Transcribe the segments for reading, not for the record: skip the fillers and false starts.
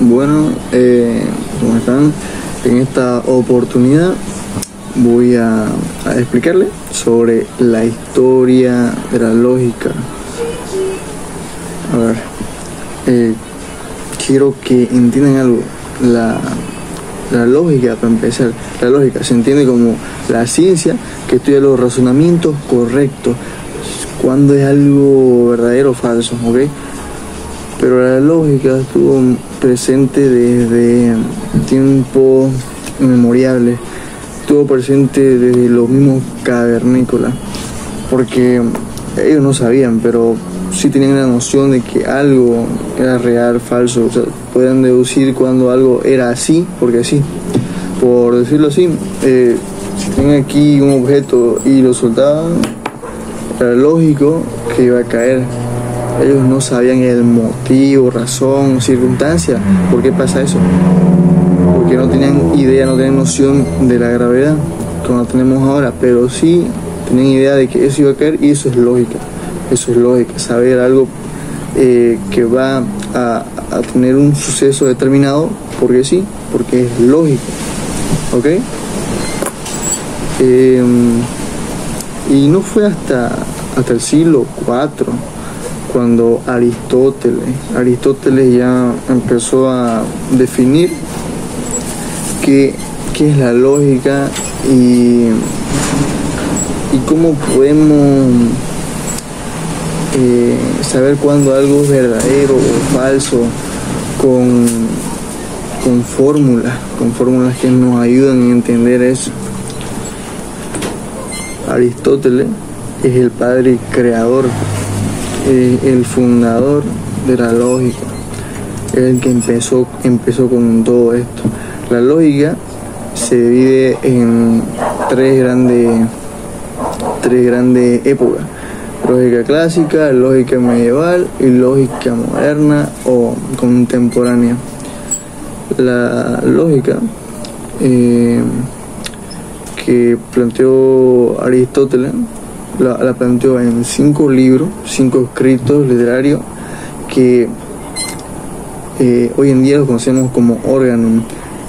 Bueno, ¿cómo están? En esta oportunidad voy a explicarle sobre la historia de la lógica. A ver, quiero que entiendan algo. La lógica, para empezar, la lógica se entiende como la ciencia que estudia los razonamientos correctos, cuando es algo verdadero o falso, ¿ok? Pero la lógica estuvo presente desde tiempos inmemoriales, estuvo presente desde los mismos cavernícolas, porque ellos no sabían, pero sí tenían la noción de que algo era real, falso, o sea, podían deducir cuando algo era así, porque sí. Por decirlo así, si tienen aquí un objeto y lo soltaban, era lógico que iba a caer. Ellos no sabían el motivo, razón, circunstancia, por qué pasa eso. Porque no tenían idea, no tenían noción de la gravedad, como la tenemos ahora, pero sí tenían idea de que eso iba a caer y eso es lógica. Eso es lógica, saber algo que va a tener un suceso determinado, porque sí, porque es lógico, ¿ok? Y no fue hasta el siglo IV cuando Aristóteles ya empezó a definir qué es la lógica y cómo podemos saber cuándo algo es verdadero o falso con fórmulas que nos ayudan a entender eso. Aristóteles es el padre creador, el fundador de la lógica, es el que empezó con todo esto. La lógica se divide en tres grandes épocas: lógica clásica, lógica medieval y lógica moderna o contemporánea. La lógica que planteó Aristóteles la planteó en 5 libros, 5 escritos literarios que hoy en día los conocemos como organum.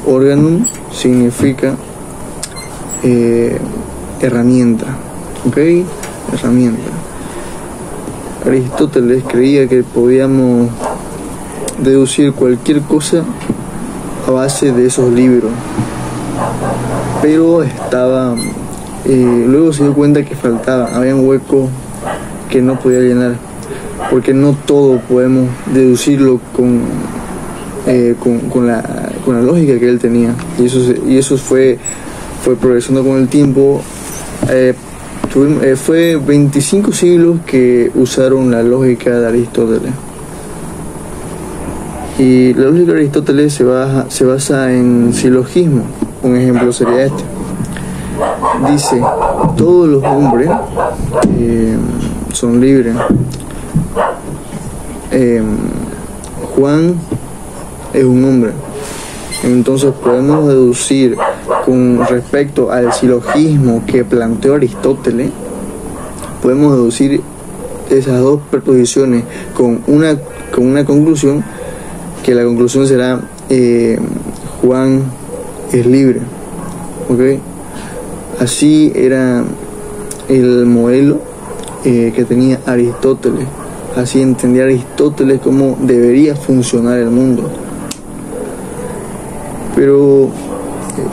Organum significa herramienta, ¿ok? Herramienta. Aristóteles creía que podíamos deducir cualquier cosa a base de esos libros, pero luego se dio cuenta que había un hueco que no podía llenar, porque no todo podemos deducirlo con la lógica que él tenía, y eso fue progresando con el tiempo. Fue 25 siglos que usaron la lógica de Aristóteles, y la lógica de Aristóteles se basa en silogismo. Un ejemplo sería este: dice, todos los hombres son libres. Juan es un hombre. Entonces podemos deducir con respecto al silogismo que planteó Aristóteles, podemos deducir esas dos preposiciones con una conclusión, que la conclusión será Juan es libre, ¿ok? Así era el modelo que tenía Aristóteles. Así entendía Aristóteles cómo debería funcionar el mundo. Pero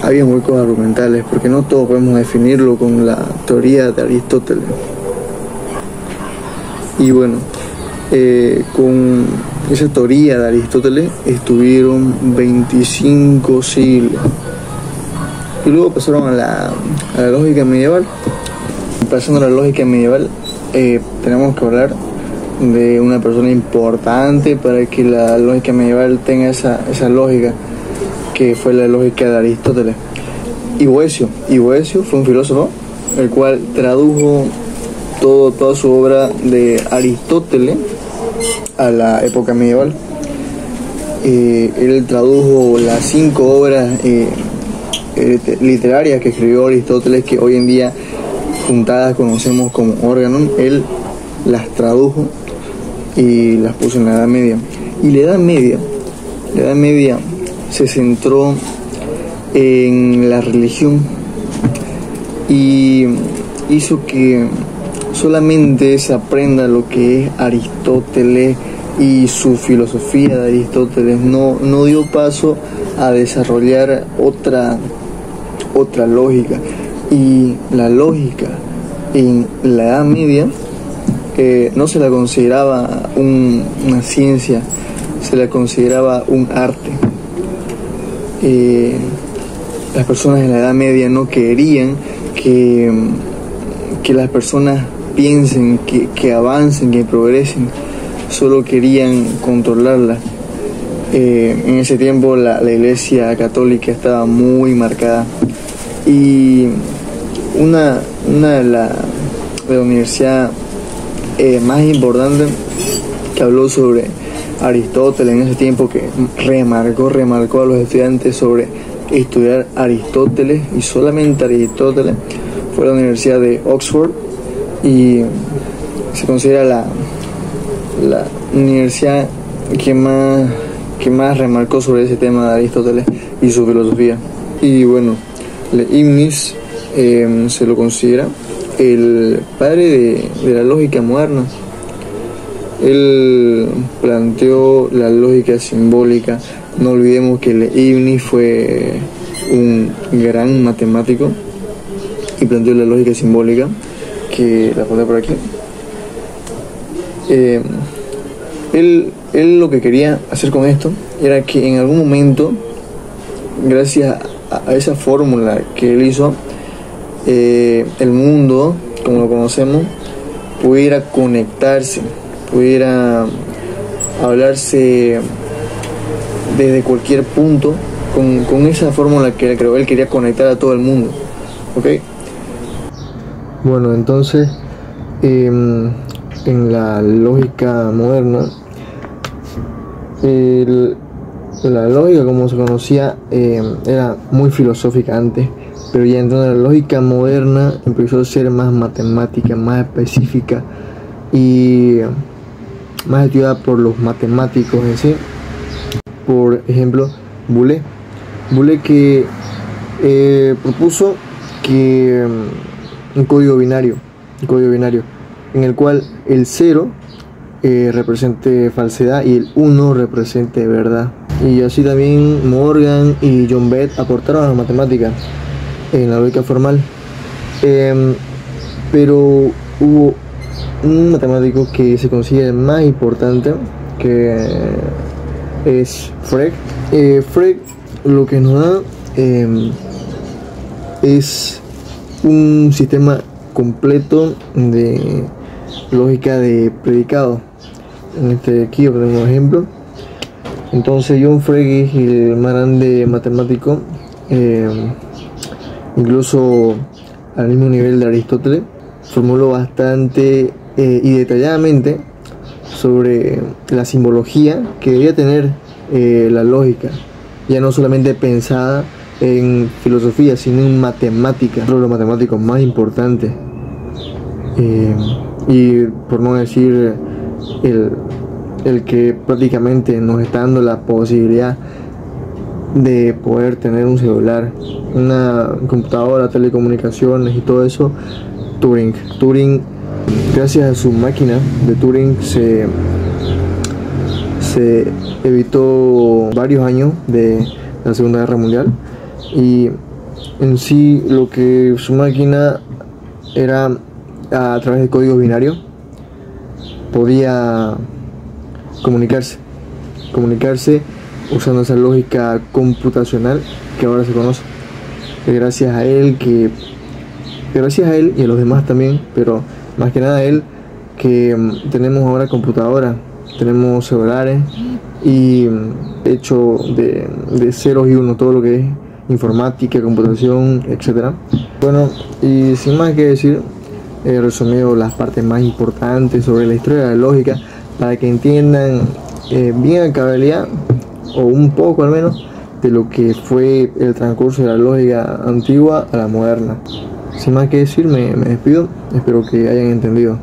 había huecos argumentales, porque no todo podemos definirlo con la teoría de Aristóteles. Y bueno, con esa teoría de Aristóteles estuvieron 25 siglos. Y luego pasaron a la lógica medieval. Pasando a la lógica medieval, tenemos que hablar de una persona importante para que la lógica medieval tenga esa lógica, que fue la lógica de Aristóteles. Y Boecio fue un filósofo el cual tradujo toda su obra de Aristóteles a la época medieval. Él tradujo las 5 obras literarias que escribió Aristóteles, que hoy en día juntadas conocemos como Organum. Él las tradujo y las puso en la Edad Media. Y la Edad Media la Edad Media se centró en la religión y hizo que solamente se aprenda lo que es Aristóteles y su filosofía de Aristóteles. No dio paso a desarrollar otra lógica, y la lógica en la Edad Media no se la consideraba una ciencia, se la consideraba un arte. Las personas en la Edad Media no querían que las personas piensen, que avancen, que progresen, solo querían controlarlas. En ese tiempo la Iglesia Católica estaba muy marcada, y una de la universidad más importante que habló sobre Aristóteles en ese tiempo, que remarcó a los estudiantes sobre estudiar Aristóteles y solamente Aristóteles, fue la Universidad de Oxford, y se considera la universidad que más remarcó sobre ese tema de Aristóteles y su filosofía. Y bueno, Leibniz se lo considera el padre de la lógica moderna. Él planteó la lógica simbólica. No olvidemos que Leibniz fue un gran matemático y planteó la lógica simbólica, que la pondré por aquí. Él lo que quería hacer con esto era que en algún momento, gracias a esa fórmula que él hizo, el mundo, como lo conocemos, pudiera conectarse, pudiera hablarse desde cualquier punto con esa fórmula que él creó. Él quería conectar a todo el mundo, ¿ok? Bueno, entonces en la lógica moderna, la lógica como se conocía era muy filosófica antes, pero ya entonces la lógica moderna empezó a ser más matemática, más específica y más estudiada por los matemáticos en sí. Por ejemplo, Boole que propuso que un código binario en el cual el 0 represente falsedad y el 1 represente verdad. Y así también Morgan y John Beth aportaron a la matemática en la lógica formal. Pero hubo un matemático que se considera el más importante, que es Frege. Frege lo que nos da es un sistema completo de lógica de predicado. Aquí tenemos un ejemplo. Entonces John Frege es el más grande matemático, incluso al mismo nivel de Aristóteles. Formuló bastante y detalladamente sobre la simbología que debía tener la lógica, ya no solamente pensada en filosofía, sino en matemática, uno de los matemáticos más importantes, y por no decir el que prácticamente nos está dando la posibilidad de poder tener un celular, una computadora, telecomunicaciones y todo eso. Turing, gracias a su máquina de Turing se evitó varios años de la Segunda Guerra Mundial, y en sí lo que su máquina era, a través de códigos binarios podía comunicarse usando esa lógica computacional que ahora se conoce. Gracias a él y a los demás también, pero más que nada a él, que tenemos ahora computadoras, tenemos celulares, y hecho de ceros y unos, todo lo que es informática, computación, etcétera. Bueno, y sin más que decir, he resumido las partes más importantes sobre la historia de la lógica para que entiendan bien a cabalidad, o un poco al menos, de lo que fue el transcurso de la lógica antigua a la moderna. Sin más que decir, me despido. Espero que hayan entendido.